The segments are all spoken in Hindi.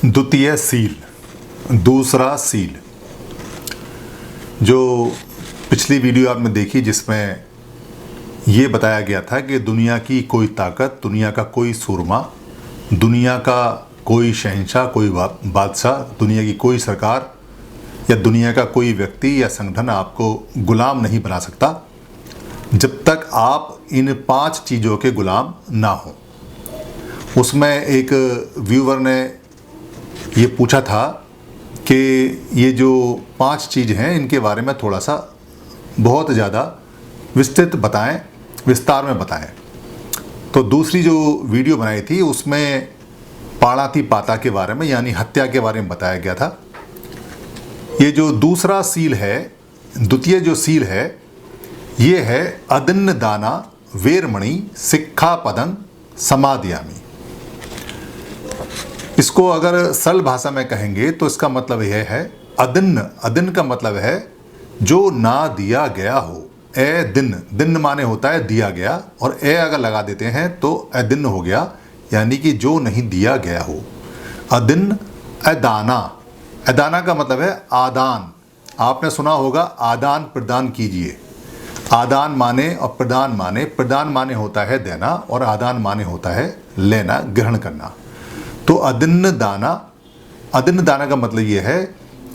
द्वितीय सील, दूसरा सील। जो पिछली वीडियो आपने देखी जिसमें ये बताया गया था कि दुनिया की कोई ताकत, दुनिया का कोई सूरमा, दुनिया का कोई शहंशाह, कोई बादशाह, दुनिया की कोई सरकार या दुनिया का कोई व्यक्ति या संगठन आपको गुलाम नहीं बना सकता जब तक आप इन 5 चीज़ों के गुलाम ना हो। उसमें एक व्यूवर ने ये पूछा था कि ये जो 5 चीज़ हैं इनके बारे में थोड़ा सा बहुत ज़्यादा विस्तृत बताएं, विस्तार में बताएं। तो दूसरी जो वीडियो बनाई थी उसमें पाणातिपाता के बारे में यानी हत्या के बारे में बताया गया था। ये जो दूसरा सील है, द्वितीय जो सील है, ये है अदन्न दाना वेरमणि सिक्खापदं समादयामि। इसको अगर सरल भाषा में कहेंगे तो इसका मतलब यह है अदन्न का मतलब है जो ना दिया गया हो। ए दिन माने होता है दिया गया, और ए अगर लगा देते हैं तो अदिन्न हो गया, यानी कि जो नहीं दिया गया हो। अदिन्न अदाना का मतलब है आदान। आपने सुना होगा आदान प्रदान कीजिए। आदान माने और प्रदान माने होता है देना और आदान माने होता है लेना, ग्रहण करना। तो अदन्न दाना का मतलब ये है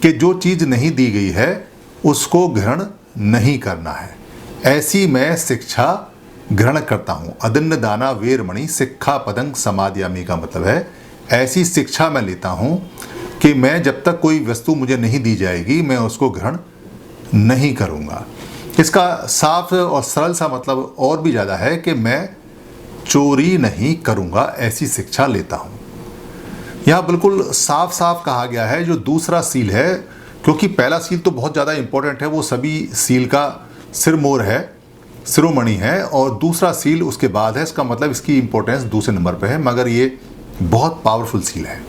कि जो चीज़ नहीं दी गई है उसको ग्रहण नहीं करना है। ऐसी मैं शिक्षा ग्रहण करता हूँ। अदन्न दाना वेरमणि सिक्खापदं समादयामि का मतलब है ऐसी शिक्षा मैं लेता हूँ कि मैं जब तक कोई वस्तु मुझे नहीं दी जाएगी मैं उसको ग्रहण नहीं करूँगा। इसका साफ और सरल सा मतलब और भी ज़्यादा है कि मैं चोरी नहीं करूँगा, ऐसी शिक्षा लेता हूँ। यहाँ बिल्कुल साफ साफ कहा गया है जो दूसरा सील है, क्योंकि पहला सील तो बहुत ज़्यादा इम्पोर्टेंट है, वो सभी सील का सिरमौर है, शिरोमणि है, और दूसरा सील उसके बाद है। इसका मतलब इसकी इम्पोर्टेंस दूसरे नंबर पे है, मगर ये बहुत पावरफुल सील है।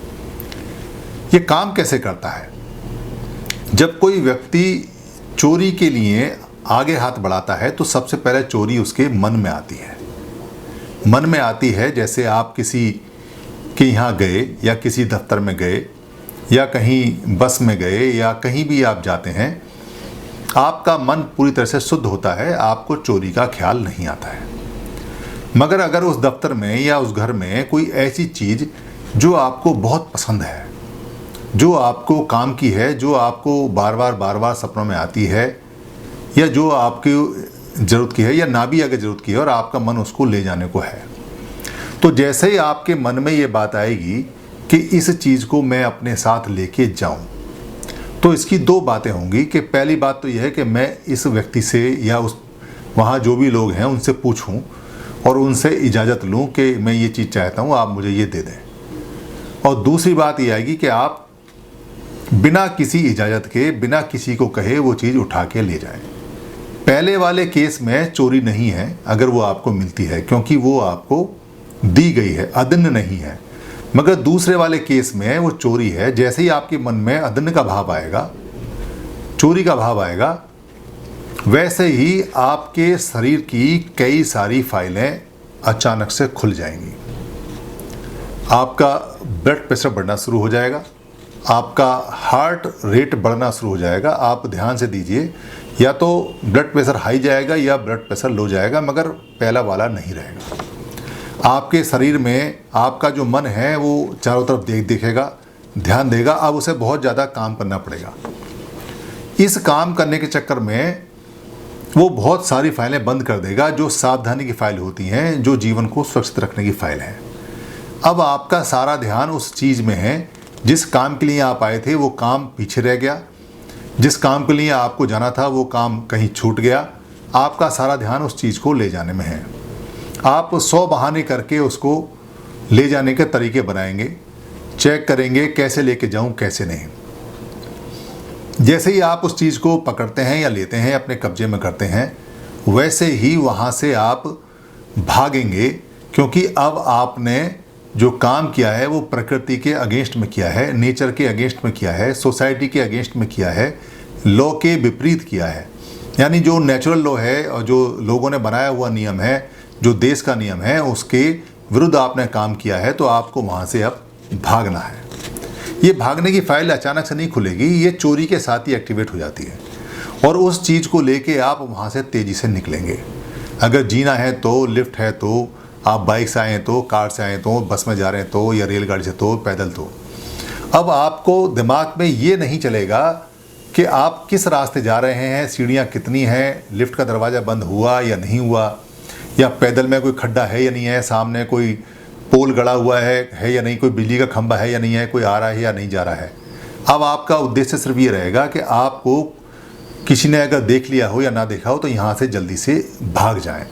ये काम कैसे करता है? जब कोई व्यक्ति चोरी के लिए आगे हाथ बढ़ाता है तो सबसे पहले चोरी उसके मन में आती है। मन में आती है, जैसे आप किसी के यहाँ गए या किसी दफ्तर में गए या कहीं बस में गए या कहीं भी आप जाते हैं, आपका मन पूरी तरह से शुद्ध होता है, आपको चोरी का ख्याल नहीं आता है। मगर अगर उस दफ्तर में या उस घर में कोई ऐसी चीज़ जो आपको बहुत पसंद है, जो आपको काम की है, जो आपको बार बार सपनों में आती है, या जो आपकी ज़रूरत की है या ना भी अगर ज़रूरत की है और आपका मन उसको ले जाने को है, तो जैसे ही आपके मन में ये बात आएगी कि इस चीज़ को मैं अपने साथ लेके जाऊं, तो इसकी 2 बातें होंगी कि पहली बात तो यह है कि मैं इस व्यक्ति से या उस वहाँ जो भी लोग हैं उनसे पूछूं और उनसे इजाज़त लूं कि मैं ये चीज़ चाहता हूं, आप मुझे ये दे दें। और दूसरी बात ये आएगी कि आप बिना किसी इजाज़त के, बिना किसी को कहे वो चीज़ उठा के ले जाएं। पहले वाले केस में चोरी नहीं है अगर वो आपको मिलती है, क्योंकि वो आपको दी गई है, अदन्न नहीं है। मगर दूसरे वाले केस में वो चोरी है। जैसे ही आपके मन में अदन्न का भाव आएगा, चोरी का भाव आएगा, वैसे ही आपके शरीर की कई सारी फाइलें अचानक से खुल जाएंगी। आपका ब्लड प्रेशर बढ़ना शुरू हो जाएगा, आपका हार्ट रेट बढ़ना शुरू हो जाएगा। आप ध्यान से दीजिए, या तो ब्लड प्रेशर हाई जाएगा या ब्लड प्रेशर लो जाएगा, मगर पहला वाला नहीं रहेगा। आपके शरीर में आपका जो मन है वो चारों तरफ देखेगा, ध्यान देगा। अब उसे बहुत ज़्यादा काम करना पड़ेगा। इस काम करने के चक्कर में वो बहुत सारी फाइलें बंद कर देगा जो सावधानी की फाइल होती हैं, जो जीवन को सुरक्षित रखने की फाइल है। अब आपका सारा ध्यान उस चीज़ में है। जिस काम के लिए आप आए थे वो काम पीछे रह गया, जिस काम के लिए आपको जाना था वो काम कहीं छूट गया। आपका सारा ध्यान उस चीज़ को ले जाने में है। आप 100 बहाने करके उसको ले जाने के तरीके बनाएंगे, चेक करेंगे कैसे लेके जाऊं, कैसे नहीं। जैसे ही आप उस चीज़ को पकड़ते हैं या लेते हैं, अपने कब्जे में करते हैं, वैसे ही वहाँ से आप भागेंगे, क्योंकि अब आपने जो काम किया है वो प्रकृति के अगेंस्ट में किया है, नेचर के अगेंस्ट में किया है, सोसाइटी के अगेंस्ट में किया है, लॉ के विपरीत किया है। यानी जो नेचुरल लॉ है और जो लोगों ने बनाया हुआ नियम है, जो देश का नियम है, उसके विरुद्ध आपने काम किया है, तो आपको वहाँ से अब भागना है। ये भागने की फाइल अचानक से नहीं खुलेगी, ये चोरी के साथ ही एक्टिवेट हो जाती है और उस चीज़ को लेके आप वहाँ से तेज़ी से निकलेंगे। अगर जीना है तो, लिफ्ट है तो, आप बाइक से आएँ तो, कार से आएँ तो, बस में जा रहे हैं तो, या रेलगाड़ी से तो, पैदल तो। अब आपको दिमाग में ये नहीं चलेगा कि आप किस रास्ते जा रहे हैं, सीढ़ियाँ कितनी हैं, लिफ्ट का दरवाज़ा बंद हुआ या नहीं हुआ, या पैदल में कोई खड्डा है या नहीं है, सामने कोई पोल गड़ा हुआ है या नहीं, कोई बिजली का खंभा है या नहीं है, कोई आ रहा है या नहीं जा रहा है। अब आपका उद्देश्य सिर्फ ये रहेगा कि आपको किसी ने अगर देख लिया हो या ना देखा हो तो यहाँ से जल्दी से भाग जाएं।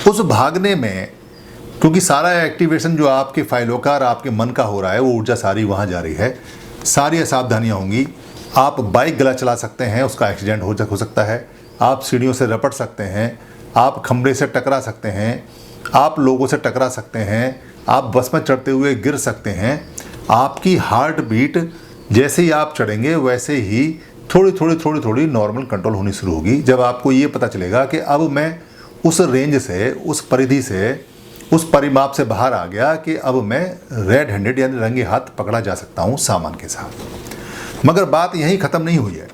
उस भागने में क्योंकि सारा एक्टिवेशन जो आपके फाइलों का और आपके मन का हो रहा है, वो ऊर्जा सारी वहाँ जा रही है, सारी असावधानियाँ होंगी। आप बाइक गलत चला सकते हैं, उसका एक्सीडेंट हो सकता है, आप सीढ़ियों से रपट सकते हैं, आप खंभे से टकरा सकते हैं, आप लोगों से टकरा सकते हैं, आप बस में चढ़ते हुए गिर सकते हैं। आपकी हार्ट बीट जैसे ही आप चढ़ेंगे वैसे ही थोड़ी नॉर्मल कंट्रोल होनी शुरू होगी। जब आपको ये पता चलेगा कि अब मैं उस रेंज से, उस परिधि से, उस परिमाप से बाहर आ गया कि अब मैं रेड हैंडेड यानी रंगे हाथ पकड़ा जा सकता हूँ सामान के साथ। मगर बात यहीं ख़त्म नहीं हुई है,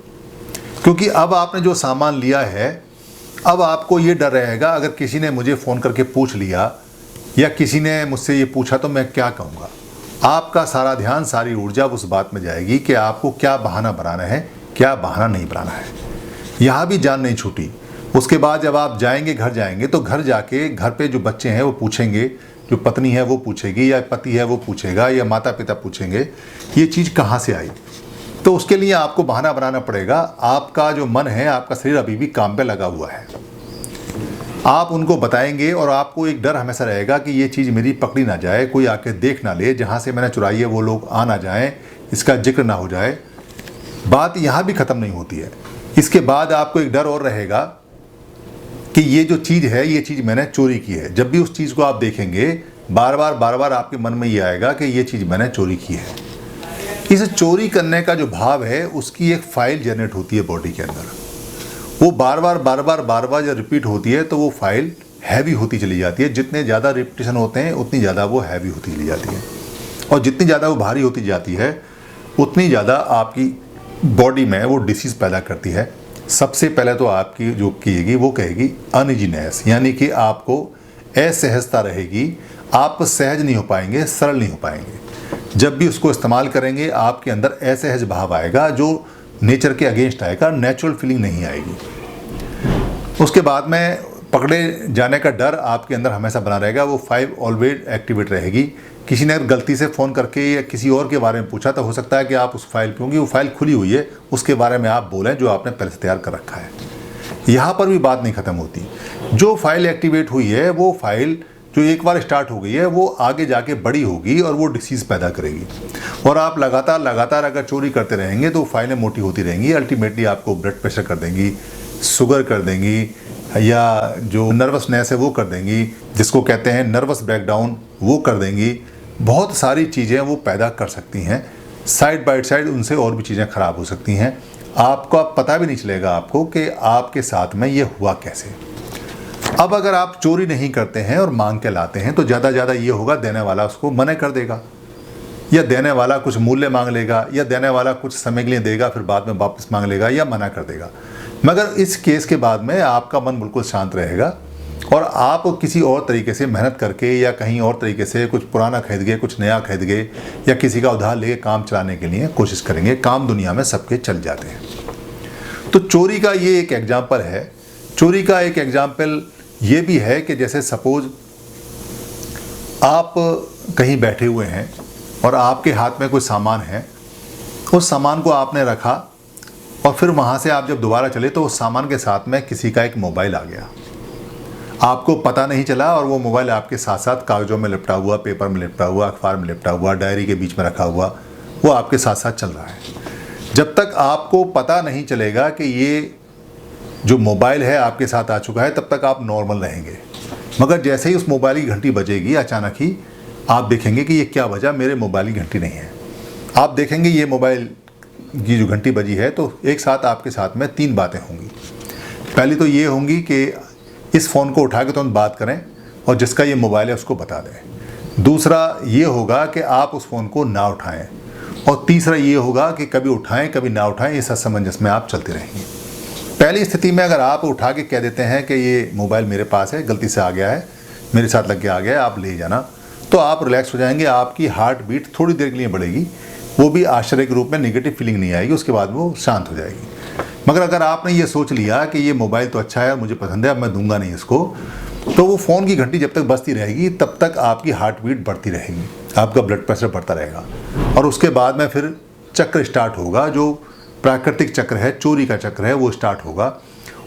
क्योंकि अब आपने जो सामान लिया है, अब आपको ये डर रहेगा अगर किसी ने मुझे फ़ोन करके पूछ लिया या किसी ने मुझसे ये पूछा तो मैं क्या कहूँगा। आपका सारा ध्यान, सारी ऊर्जा उस बात में जाएगी कि आपको क्या बहाना बनाना है, क्या बहाना नहीं बनाना है। यहाँ भी जान नहीं छूटी। उसके बाद जब आप जाएंगे, घर जाएंगे, तो घर जाके घर पे जो बच्चे हैं वो पूछेंगे, जो पत्नी है वो पूछेगी, या पति है वो पूछेगा, या माता पिता पूछेंगे ये चीज़ कहाँ से आई। तो उसके लिए आपको बहाना बनाना पड़ेगा। आपका जो मन है, आपका शरीर अभी भी काम पे लगा हुआ है। आप उनको बताएंगे और आपको एक डर हमेशा रहेगा कि ये चीज़ मेरी पकड़ी ना जाए, कोई आके देख ना ले, जहाँ से मैंने चुराई है वो लोग आ ना जाएं, इसका जिक्र ना हो जाए। बात यहाँ भी ख़त्म नहीं होती है। इसके बाद आपको एक डर और रहेगा कि ये जो चीज़ है, ये चीज़ मैंने चोरी की है। जब भी उस चीज़ को आप देखेंगे, बार बार आपके मन में ये आएगा कि ये चीज़ मैंने चोरी की है। इस चोरी करने का जो भाव है, उसकी एक फाइल जनरेट होती है बॉडी के अंदर। वो बार बार जब रिपीट होती है तो वो फाइल हैवी होती चली जाती है। जितने ज़्यादा रिपीटिशन होते हैं उतनी ज़्यादा वो हैवी होती चली जाती है, और जितनी ज़्यादा वो भारी होती जाती है उतनी ज़्यादा आपकी बॉडी में वो डिसीज़ पैदा करती है। सबसे पहले तो आपकी जो कहेगी वो कहेगी अनइजीनेस, यानी कि आपको असहजता रहेगी, आप सहज नहीं हो पाएंगे, सरल नहीं हो पाएंगे। जब भी उसको इस्तेमाल करेंगे आपके अंदर असहज भाव आएगा, जो नेचर के अगेंस्ट आएगा, नेचुरल फीलिंग नहीं आएगी। उसके बाद में पकड़े जाने का डर आपके अंदर हमेशा बना रहेगा। वो 5 ऑलवेज एक्टिवेट रहेगी। किसी ने अगर गलती से फ़ोन करके या किसी और के बारे में पूछा तो हो सकता है कि आप उस फाइल, क्योंकि वो फाइल खुली हुई है, उसके बारे में आप बोलें जो आपने पहले से तैयार कर रखा है। यहाँ पर भी बात नहीं ख़त्म होती। जो फाइल एक्टिवेट हुई है, वो फाइल जो एक बार स्टार्ट हो गई है, वो आगे जाके बड़ी होगी और वो डिसीज़ पैदा करेगी। और आप लगातार अगर चोरी करते रहेंगे तो फाइलें मोटी होती रहेंगी। अल्टीमेटली आपको ब्लड प्रेशर कर देंगी, शुगर कर देंगी, या जो नर्वसनेस है वो कर देंगी, जिसको कहते हैं नर्वस ब्रेकडाउन, वो कर देंगी। बहुत सारी चीज़ें वो पैदा कर सकती हैं। साइड बाय साइड उनसे और भी चीज़ें ख़राब हो सकती हैं। आपको पता भी नहीं चलेगा आपको कि आपके साथ में ये हुआ कैसे। अब अगर आप चोरी नहीं करते हैं और मांग के लाते हैं तो ज़्यादा ये होगा, देने वाला उसको मना कर देगा, या देने वाला कुछ मूल्य मांग लेगा, या देने वाला कुछ समय के लिए देगा फिर बाद में वापस मांग लेगा या मना कर देगा। मगर इस केस के बाद में आपका मन बिल्कुल शांत रहेगा और आप किसी और तरीके से मेहनत करके या कहीं और तरीके से कुछ पुराना खरीद गए, कुछ नया खरीद गए, या किसी का उधार लेके काम चलाने के लिए कोशिश करेंगे। काम दुनिया में सबके चल जाते हैं। तो चोरी का ये एक एग्जाम्पल है। चोरी का एक एग्जाम्पल ये भी है कि जैसे सपोज आप कहीं बैठे हुए हैं और आपके हाथ में कोई सामान है, उस सामान को आपने रखा और फिर वहाँ से आप जब दोबारा चले तो उस सामान के साथ में किसी का एक मोबाइल आ गया। आपको पता नहीं चला और वो मोबाइल आपके साथ साथ कागज़ों में लिपटा हुआ, पेपर में लिपटा हुआ, अखबार में लिपटा हुआ, डायरी के बीच में रखा हुआ, वो आपके साथ साथ चल रहा है। जब तक आपको पता नहीं चलेगा कि ये जो मोबाइल है आपके साथ आ चुका है, तब तक आप नॉर्मल रहेंगे। मगर जैसे ही उस मोबाइल की घंटी बजेगी, अचानक ही आप देखेंगे कि ये क्या वजह, मेरे मोबाइल की घंटी नहीं है। आप देखेंगे ये मोबाइल की जो घंटी बजी है तो एक साथ आपके साथ में 3 बातें होंगी। पहली तो ये होंगी कि इस फ़ोन को उठा के तुरंत बात करें और जिसका ये मोबाइल है उसको बता दें। दूसरा ये होगा कि आप उस फ़ोन को ना उठाएं और तीसरा ये होगा कि कभी उठाएं कभी ना उठाएं, इस असमंजस में आप चलते रहेंगे। पहली स्थिति में अगर आप उठा के कह देते हैं कि ये मोबाइल मेरे पास है, गलती से आ गया है, मेरे साथ लग के आ गया है, आप ले जाना, तो आप रिलैक्स हो जाएंगे, आपकी हार्ट बीट थोड़ी देर के लिए बढ़ेगी, वो भी आश्चर्य के रूप में, नेगेटिव फीलिंग नहीं आएगी, उसके बाद वो शांत हो जाएगी। मगर अगर आपने ये सोच लिया कि ये मोबाइल तो अच्छा है, मुझे पसंद है, अब मैं दूंगा नहीं इसको, तो वो फ़ोन की घंटी जब तक बजती रहेगी तब तक आपकी हार्ट बीट बढ़ती रहेगी, आपका ब्लड प्रेशर बढ़ता रहेगा, और उसके बाद में फिर चक्र स्टार्ट होगा, जो प्राकृतिक चक्र है, चोरी का चक्र है, वो स्टार्ट होगा।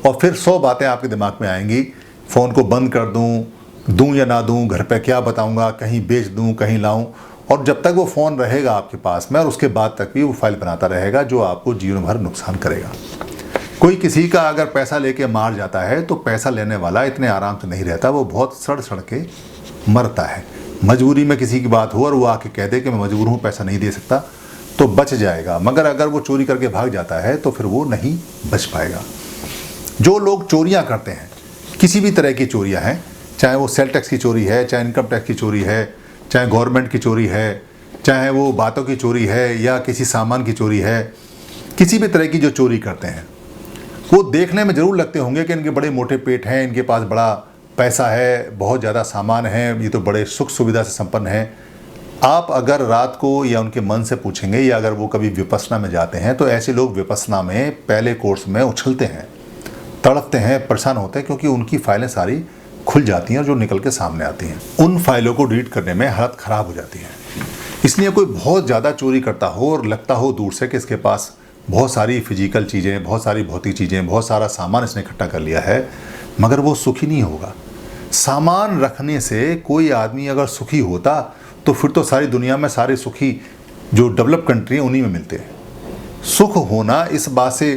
और फिर 100 बातें आपके दिमाग में आएंगी, फ़ोन को बंद कर दूं या ना दूं, घर पे क्या बताऊंगा, कहीं बेच दूं, कहीं लाऊं, और जब तक वो फ़ोन रहेगा आपके पास में, और उसके बाद तक भी वो फाइल बनाता रहेगा, जो आपको जीवन भर नुकसान करेगा। कोई किसी का अगर पैसा लेके मार जाता है तो पैसा लेने वाला इतने आराम से नहीं रहता, वो बहुत सड़ सड़ के मरता है। मजबूरी में किसी की बात हो और वो आके कह दे कि मैं मजबूर हूँ, पैसा नहीं दे सकता, तो बच जाएगा। मगर अगर वो चोरी करके भाग जाता है तो फिर वो नहीं बच पाएगा। जो लोग चोरियाँ करते हैं, किसी भी तरह की चोरियाँ हैं, चाहे वो सेल टैक्स की चोरी है, चाहे इनकम टैक्स की चोरी है, चाहे गवर्नमेंट की चोरी है, चाहे वो बातों की चोरी है या किसी सामान की चोरी है, किसी भी तरह की जो चोरी करते हैं, वो देखने में ज़रूर लगते होंगे कि इनके बड़े मोटे पेट हैं, इनके पास बड़ा पैसा है, बहुत ज़्यादा सामान है, ये तो बड़े सुख सुविधा से संपन्न है। आप अगर रात को या उनके मन से पूछेंगे, या अगर वो कभी विपස්සना में जाते हैं, तो ऐसे लोग विपස්සना में पहले कोर्स में उछलते हैं, तड़पते हैं, परेशान होते हैं, क्योंकि उनकी फाइलें सारी खुल जाती हैं और जो निकल के सामने आती हैं, उन फाइलों को डिलीट करने में हालत ख़राब हो जाती है। इसलिए कोई बहुत ज़्यादा चोरी करता हो और लगता हो दूर से कि इसके पास बहुत सारी फिजिकल चीज़ें, बहुत सारी भौतिक चीज़ें, बहुत सारा सामान इसने इकट्ठा कर लिया है, मगर वो सुखी नहीं होगा। सामान रखने से कोई आदमी अगर सुखी होता तो फिर तो सारी दुनिया में सारे सुखी जो डेवलप कंट्री हैं उन्हीं में मिलते हैं। सुख होना इस बात से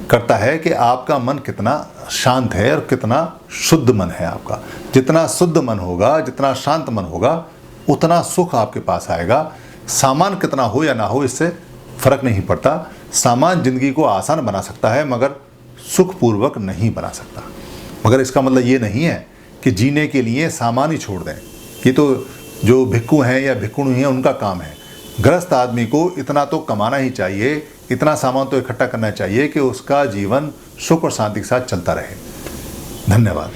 करता है कि आपका मन कितना शांत है और कितना शुद्ध मन है आपका। जितना शुद्ध मन होगा, जितना शांत मन होगा, उतना सुख आपके पास आएगा। सामान कितना हो या ना हो, इससे फ़र्क नहीं पड़ता। सामान ज़िंदगी को आसान बना सकता है, मगर सुखपूर्वक नहीं बना सकता। मगर इसका मतलब ये नहीं है कि जीने के लिए सामान ही छोड़ दें। ये तो जो भिक्खु हैं या भिक्खुणी हैं उनका काम है। गृहस्थ आदमी को इतना तो कमाना ही चाहिए, इतना सामान तो इकट्ठा करना चाहिए कि उसका जीवन सुख और शांति के साथ चलता रहे। धन्यवाद।